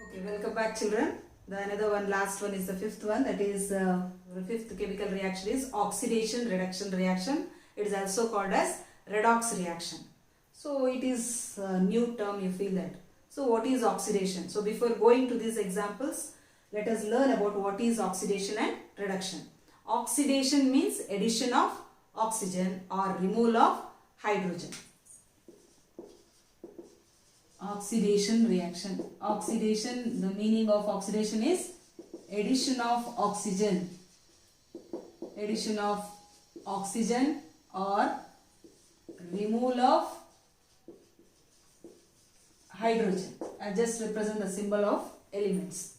Okay, welcome back children. The another one, last one is the fifth one, that is the fifth chemical reaction is oxidation reduction reaction. It is also called as redox reaction. So it is a new term, you feel that. So what is oxidation? So before going to these examples, let us learn about what is oxidation and reduction. Oxidation means addition of oxygen or removal of hydrogen. Oxidation reaction. Oxidation, the meaning of oxidation is addition of oxygen. Addition of oxygen or removal of hydrogen. I just represent the symbol of elements.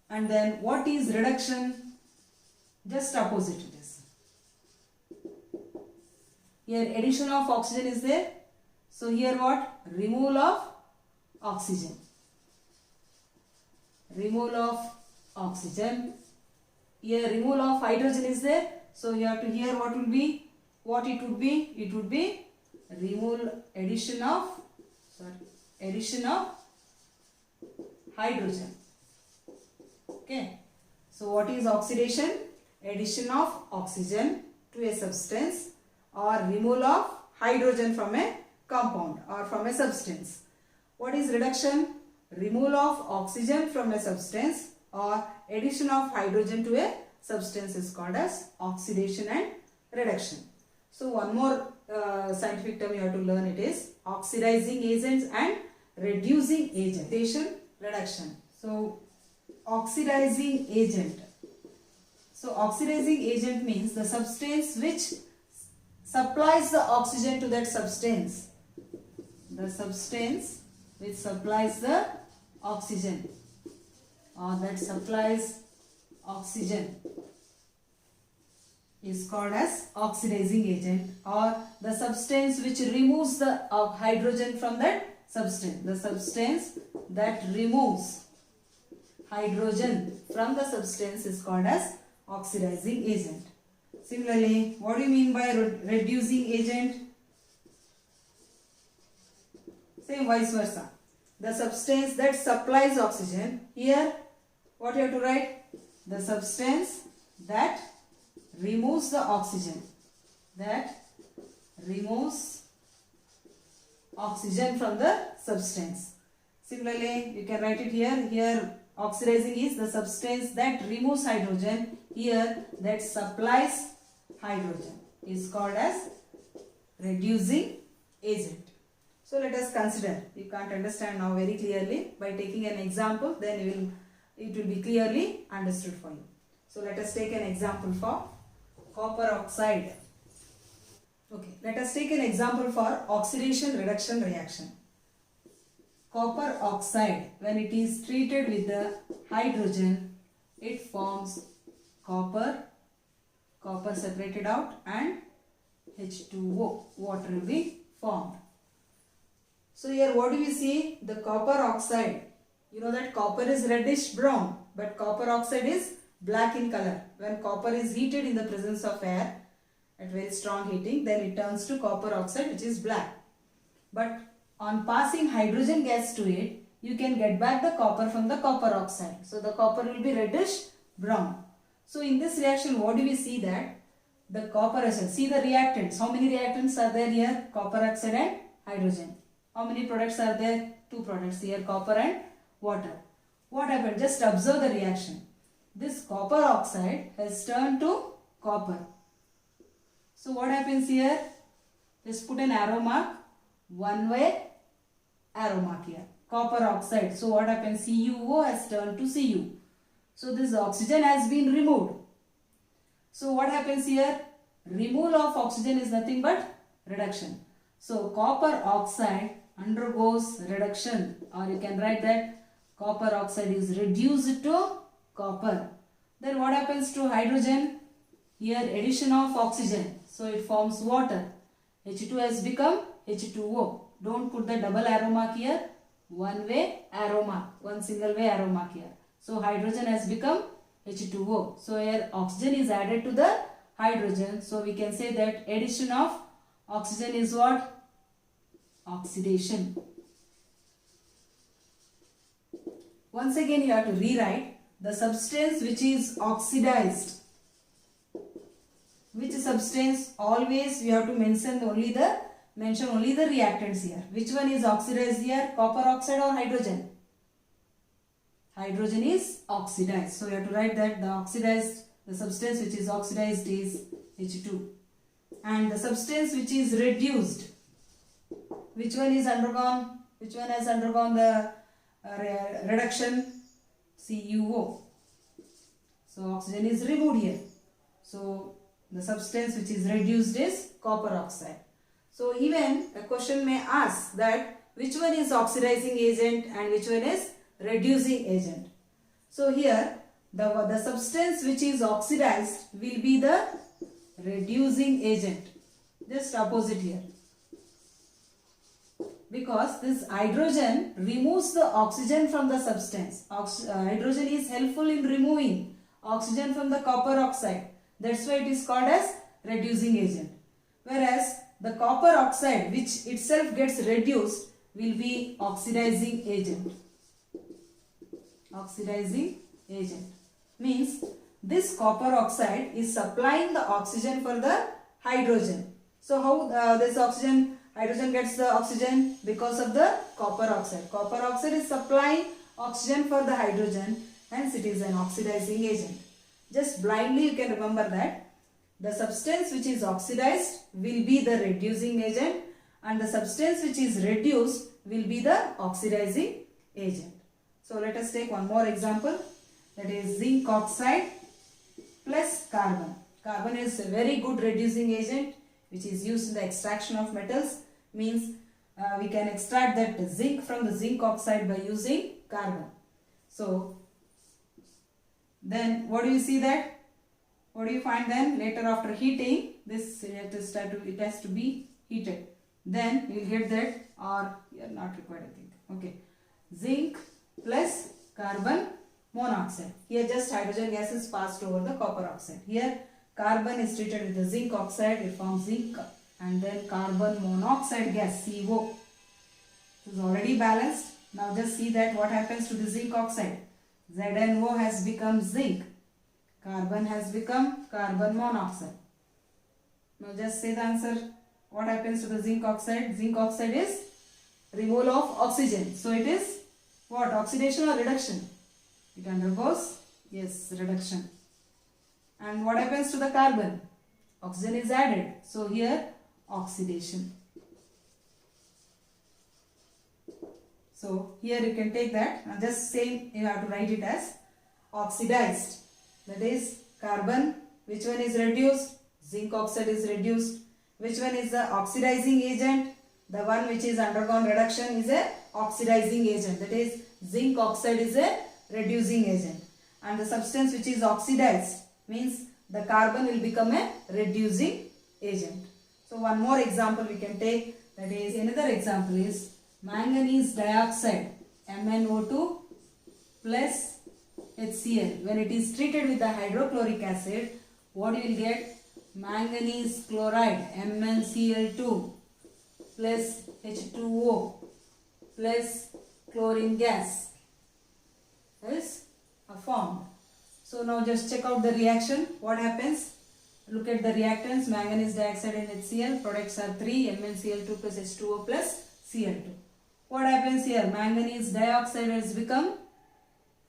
And then what is reduction? Just opposite it is. Here addition of oxygen is there. So here what? Removal of oxygen. Removal of oxygen. Here removal of hydrogen is there. So you have to hear what will be? What it would be? It would be removal, addition of hydrogen. Okay. So what is oxidation? Addition of oxygen to a substance or removal of hydrogen from a compound or from a substance. What is reduction? Removal of oxygen from a substance or addition of hydrogen to a substance is called as oxidation and reduction. So one more scientific term you have to learn, it is oxidizing agents and reducing agent. Oxidation, reduction. So oxidizing agent. So oxidizing agent means the substance which supplies the oxygen to that substance. The substance which supplies the oxygen or that supplies oxygen is called as oxidizing agent, or the substance which removes the hydrogen from that substance. The substance that removes hydrogen from the substance is called as oxidizing agent. Similarly, what do you mean by reducing agent? Same vice versa. The substance that supplies oxygen. Here, what you have to write? The substance that removes the oxygen. That removes oxygen from the substance. Similarly, you can write it here. Here, oxidizing is the substance that removes hydrogen. Here, that supplies hydrogen is called as reducing agent. So let us consider. You can't understand now very clearly. By taking an example, then it will be clearly understood for you. So let us take an example for copper oxide. Okay, let us take an example for oxidation reduction reaction. Copper oxide, when it is treated with the hydrogen, it forms copper separated out, and H2O, water will be formed. So here what do we see? The copper oxide. You know that copper is reddish brown, but copper oxide is black in color. When copper is heated in the presence of air at very strong heating, then it turns to copper oxide, which is black. But on passing hydrogen gas to it, you can get back the copper from the copper oxide. So the copper will be reddish brown. So in this reaction, what do we see? That the copper oxide, see the reactants. How many reactants are there here? Copper oxide and hydrogen. How many products are there? Two products here, copper and water. What happened? Just observe the reaction. This copper oxide has turned to copper. So what happens here? Just put an arrow mark, one way arrow mark here. Copper oxide. So what happens? CuO has turned to Cu. So this oxygen has been removed. So what happens here? Removal of oxygen is nothing but reduction. So copper oxide undergoes reduction, or you can write that copper oxide is reduced to copper. Then what happens to hydrogen? Here addition of oxygen. So it forms water. H2 has become H2O. Don't put the double arrow mark here. One way arrow mark. One single way arrow mark here. So hydrogen has become H2O. So here oxygen is added to the hydrogen. So we can say that addition of oxygen is what? Oxidation. Once again you have to rewrite the substance which is oxidized. Which substance? Always you have to mention only the reactants here. Which one is oxidized here? Copper oxide or hydrogen? Hydrogen is oxidized. So you have to write that the substance which is oxidized is H2. And the substance which is reduced, which one has undergone the reduction? CuO. So oxygen is removed here. So the substance which is reduced is copper oxide. So even a question may ask that which one is oxidizing agent and which one is reducing agent. So here the substance which is oxidized will be the reducing agent. Just opposite here. Because this hydrogen removes the oxygen from the substance. Hydrogen is helpful in removing oxygen from the copper oxide. That's why it is called as reducing agent. Whereas the copper oxide which itself gets reduced will be oxidizing agent. Oxidizing agent means this copper oxide is supplying the oxygen for the hydrogen. So how this hydrogen gets the oxygen? Because of the copper oxide. Copper oxide is supplying oxygen for the hydrogen, hence it is an oxidizing agent. Just blindly you can remember that the substance which is oxidized will be the reducing agent and the substance which is reduced will be the oxidizing agent. So let us take one more example, that is zinc oxide plus carbon. Carbon is a very good reducing agent which is used in the extraction of metals. Means we can extract that zinc from the zinc oxide by using carbon. So then what do you see that? What do you find then? Later after heating, this it has to be heated. Then you will get that, or you are not required I think. Okay. Zinc plus carbon monoxide. Here just hydrogen gas is passed over the copper oxide. Here carbon is treated with the zinc oxide, it forms zinc, and then carbon monoxide gas CO. It is already balanced. Now just see that what happens to the zinc oxide. ZnO has become zinc. Carbon has become carbon monoxide. Now just say the answer. What happens to the zinc oxide? Zinc oxide is removal of oxygen. So it is what? Oxidation or reduction? It undergoes, yes, reduction. And what happens to the carbon? Oxygen is added. So here oxidation. So here you can take that and just saying you have to write it as oxidized. That is carbon. Which one is reduced? Zinc oxide is reduced. Which one is the oxidizing agent? The one which is undergone reduction is a oxidizing agent. That is zinc oxide is a reducing agent. And the substance which is oxidized means the carbon will become a reducing agent. So one more example we can take, that is another example is manganese dioxide MnO2 plus HCl. When it is treated with the hydrochloric acid, what you will get? Manganese chloride MnCl2 plus H2O plus chlorine gas is formed. So now just check out the reaction. What happens? Look at the reactants. Manganese dioxide and HCl. Products are 3. MnCl2 plus H2O plus Cl2. What happens here? Manganese dioxide has become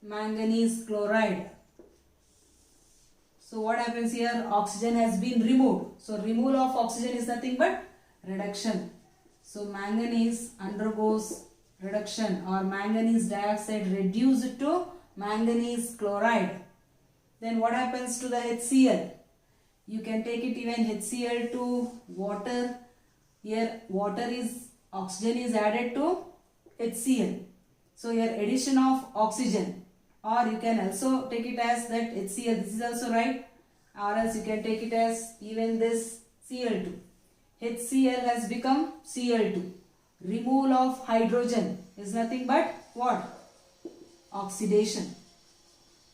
manganese chloride. So what happens here? Oxygen has been removed. So removal of oxygen is nothing but reduction. So manganese undergoes reduction, or manganese dioxide reduced to manganese chloride. Then what happens to the HCl? You can take it even HCl to water. Here water is, oxygen is added to HCl. So here addition of oxygen, or you can also take it as that HCl, this is also right, or else you can take it as even this Cl2. HCl has become Cl2. Removal of hydrogen is nothing but what? Oxidation.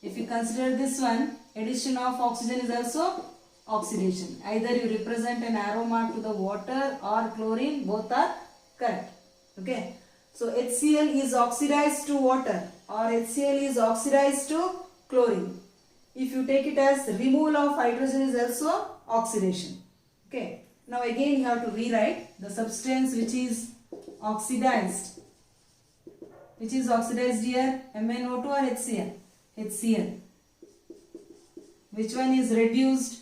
If you consider this one, addition of oxygen is also oxidation. Either you represent an arrow mark to the water or chlorine, both are correct. Okay. So HCl is oxidized to water or HCl is oxidized to chlorine. If you take it as removal of hydrogen is also oxidation. Okay. Now again you have to rewrite the substance which is oxidized. Which is oxidized here? MnO2 or HCl? HCl. Which one is reduced?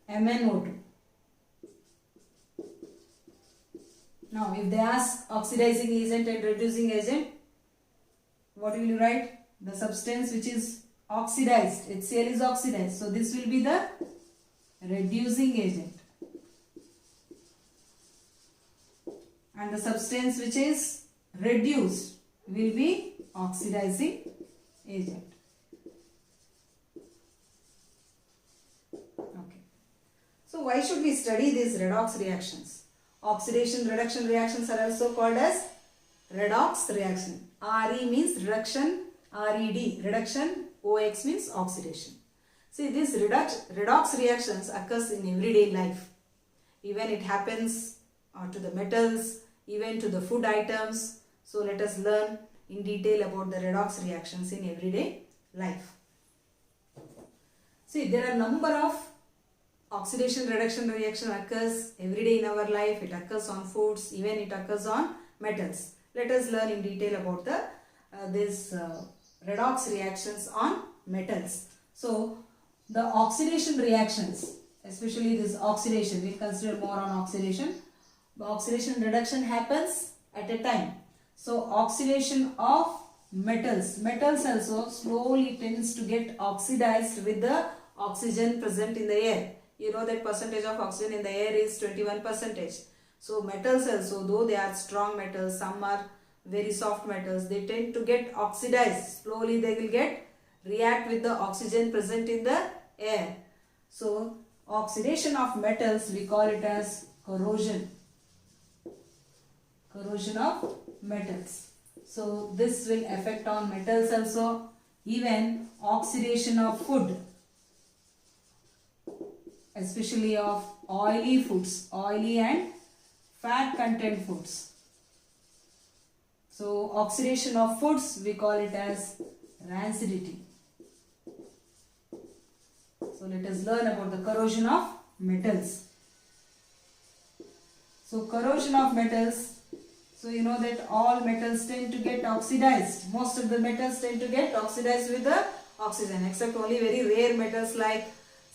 MnO2. Now if they ask oxidizing agent and reducing agent, what will you write? The substance which is oxidized, HCl is oxidized. So this will be the reducing agent. And the substance which is reduced will be oxidizing agent. Okay. So why should we study these redox reactions? Oxidation reduction reactions are also called as redox reaction. Re means reduction, Red, reduction, OX means oxidation. See, these redox reactions occurs in everyday life. Even it happens to the metals, even to the food items. So let us learn in detail about the redox reactions in everyday life. See, there are number of oxidation reduction reaction occurs every day in our life. It occurs on foods, even it occurs on metals. Let us learn in detail about the redox reactions on metals. So the oxidation reactions, especially this oxidation, we consider more on oxidation. The oxidation reduction happens at a time. So oxidation of metals also slowly tends to get oxidized with the oxygen present in the air. You know that percentage of oxygen in the air is 21%. So metals also, though they are strong metals, some are very soft metals, they tend to get oxidized. Slowly they will react with the oxygen present in the air. So oxidation of metals, we call it as corrosion. Corrosion of metals. So this will affect on metals also. Even oxidation of food, especially of oily foods, oily and fat content foods. So oxidation of foods, we call it as rancidity. So let us learn about the corrosion of metals. So corrosion of metals, so you know that all metals tend to get oxidized. Most of the metals tend to get oxidized with the oxygen, except only very rare metals like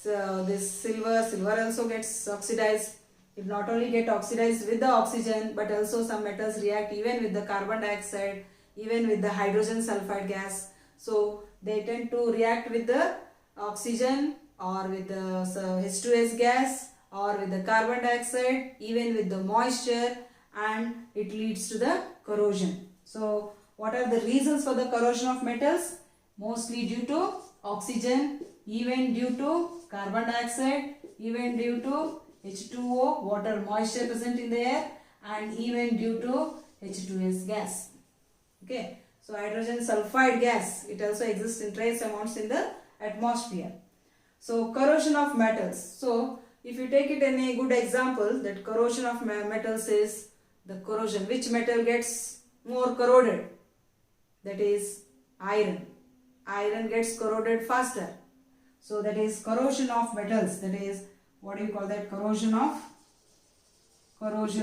this silver also gets oxidized. It not only get oxidized with the oxygen, but also some metals react even with the carbon dioxide, even with the hydrogen sulfide gas. So they tend to react with the oxygen or with the H2S gas or with the carbon dioxide, even with the moisture, and it leads to the corrosion. So what are the reasons for the corrosion of metals? Mostly due to oxygen, even due to carbon dioxide, even due to H2O, water moisture present in the air, and even due to H2S gas. Okay. So hydrogen sulfide gas, it also exists in trace amounts in the atmosphere. So corrosion of metals. So if you take it in a good example, that corrosion of metals is the corrosion. Which metal gets more corroded? That is iron. Iron gets corroded faster. So that is corrosion of metals. That is, what do you call that? Corrosion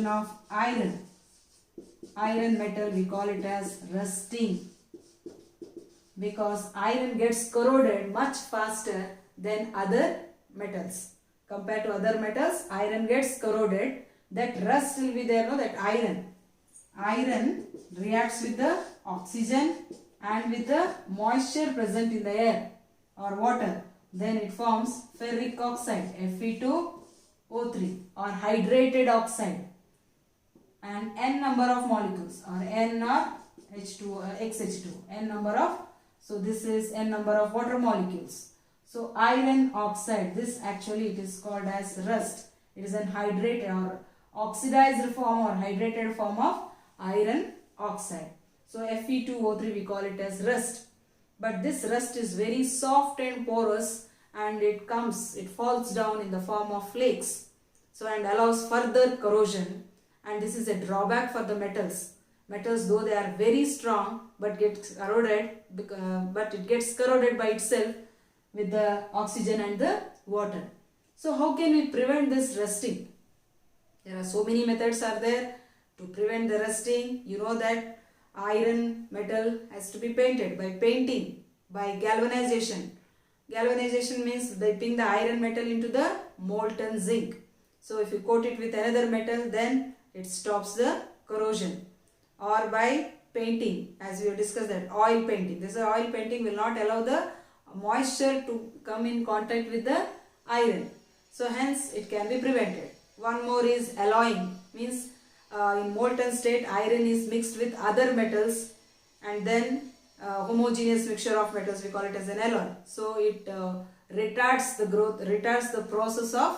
of iron. Iron metal, we call it as rusting, because iron gets corroded much faster than other metals. Compared to other metals, iron gets corroded. That rust will be there, no? That iron reacts with the oxygen and with the moisture present in the air or water. Then it forms ferric oxide, Fe2O3, or hydrated oxide, and n number of molecules, or n or H2, XH2, n number of, so this is n number of water molecules. So iron oxide, this actually it is called as rust. It is an hydrated or oxidized form or hydrated form of iron oxide. So Fe2O3 we call it as rust. But this rust is very soft and porous, and it falls down in the form of flakes. So and allows further corrosion, and this is a drawback for the metals. Metals, though they are very strong, but it gets corroded by itself with the oxygen and the water. So how can we prevent this rusting? There are so many methods are there to prevent the rusting. You know that iron metal has to be painted by painting, by galvanization. Galvanization means dipping the iron metal into the molten zinc. So if you coat it with another metal, then it stops the corrosion. Or by painting, as we have discussed, that oil painting. This oil painting will not allow the moisture to come in contact with the iron. So hence it can be prevented. One more is alloying, means in molten state iron is mixed with other metals, and then homogeneous mixture of metals, we call it as an alloy. So it retards the growth, retards the process of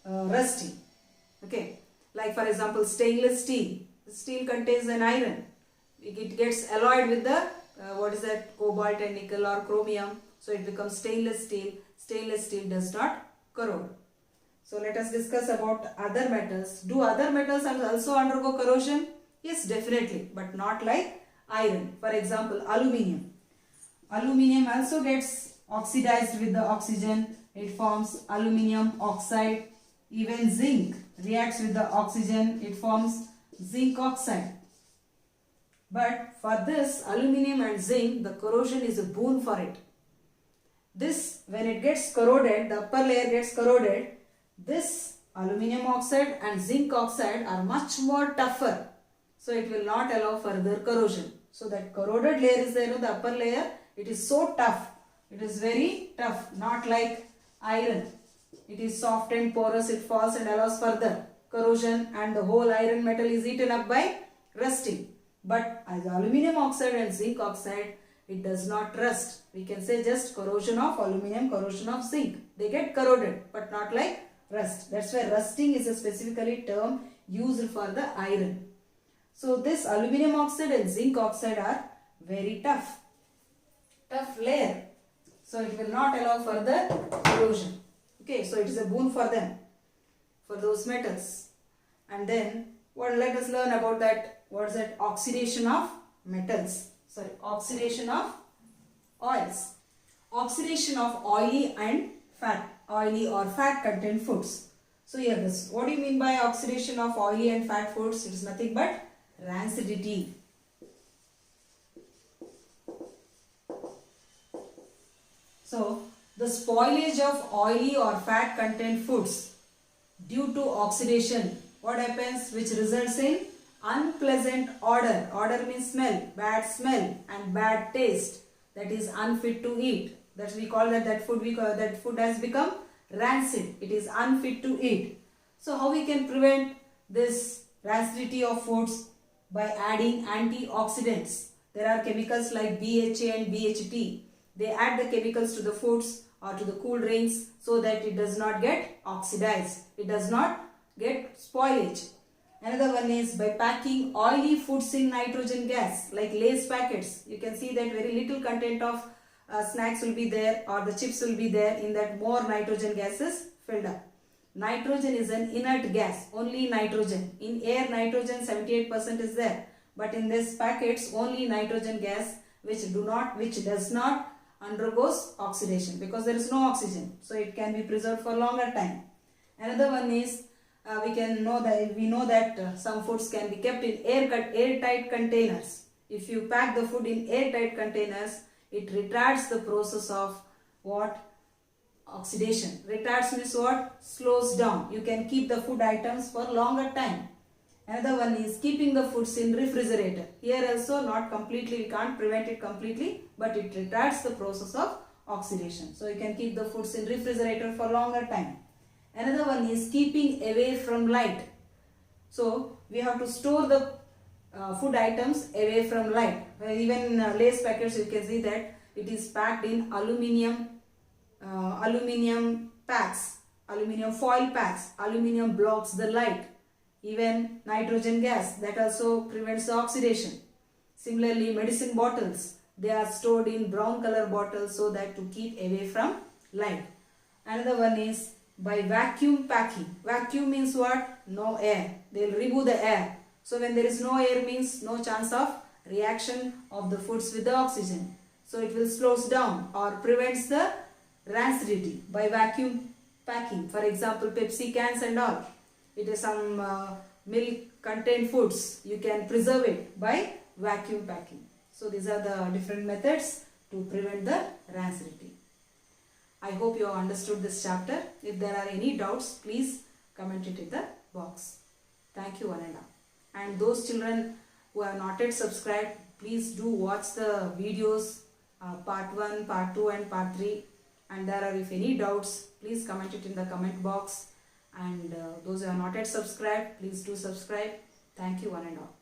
rusting. Okay, like for example stainless steel. Steel contains an iron. It gets alloyed with the cobalt and nickel or chromium. So it becomes stainless steel. Stainless steel does not corrode. So let us discuss about other metals. Do other metals also undergo corrosion? Yes, definitely, but not like iron. For example, aluminium. Aluminium also gets oxidized with the oxygen. It forms aluminium oxide. Even zinc reacts with the oxygen. It forms zinc oxide. But for this aluminium and zinc, the corrosion is a boon for it. This, when it gets corroded, the upper layer gets corroded, this aluminium oxide and zinc oxide are much more tougher. So it will not allow further corrosion. So that corroded layer is there, the upper layer, it is so tough. It is very tough, not like iron. It is soft and porous, it falls and allows further corrosion, and the whole iron metal is eaten up by rusting. But as aluminium oxide and zinc oxide, it does not rust. We can say just corrosion of aluminium, corrosion of zinc. They get corroded, but not like rust. That's why rusting is a specifically term used for the iron. So this aluminium oxide and zinc oxide are very tough layer. So it will not allow further corrosion. Okay, so it is a boon for them, for those metals. And then let us learn about that. What is that? Oxidation of metals. Sorry, oxidation of oils. Oxidation of oily and fat, oily or fat content foods. So here this, what do you mean by oxidation of oily and fat foods? It is nothing but rancidity. So the spoilage of oily or fat content foods due to oxidation, what happens, which results in unpleasant odor. Odor means smell, and bad taste. That is unfit to eat. That we call that food has become rancid. It is unfit to eat. So how we can prevent this rancidity of foods? By adding antioxidants. There are chemicals like BHA and BHT. They add the chemicals to the foods or to the cool drinks so that it does not get oxidized. It does not get spoilage. Another one is by packing oily foods in nitrogen gas, like Lay's packets. You can see that very little content of snacks will be there, or the chips will be there. In that, more nitrogen gas is filled up. Nitrogen is an inert gas, only nitrogen. In air, nitrogen 78% is there. But in this packets, only nitrogen gas which does not undergoes oxidation because there is no oxygen. So it can be preserved for longer time. Another one is we know that some foods can be kept in airtight containers. If you pack the food in airtight containers, it retards the process of what? Oxidation. Retards means what? Slows down. You can keep the food items for longer time. Another one is keeping the foods in refrigerator. Here also not completely, we can't prevent it completely, but it retards the process of oxidation. So you can keep the foods in refrigerator for longer time. Another one is keeping away from light. So we have to store the food items away from light. Even Lay's packets, you can see that it is packed in aluminium packs, aluminium foil packs. Aluminium blocks the light. Even nitrogen gas, that also prevents the oxidation. Similarly, medicine bottles, they are stored in brown color bottles so that to keep away from light. Another one is by vacuum packing. Vacuum means what? No air. They will remove the air. So when there is no air means no chance of reaction of the foods with the oxygen. So it will slows down or prevents the rancidity by vacuum packing. For example, Pepsi cans and all. It is some milk contained foods. You can preserve it by vacuum packing. So these are the different methods to prevent the rancidity. I hope you have understood this chapter. If there are any doubts, please comment it in the box. Thank you one and all. And those children who have not yet subscribed, please do watch the videos part 1, part 2 and part 3. And there are, if any doubts, please comment it in the comment box. And those who have not yet subscribed, please do subscribe. Thank you one and all.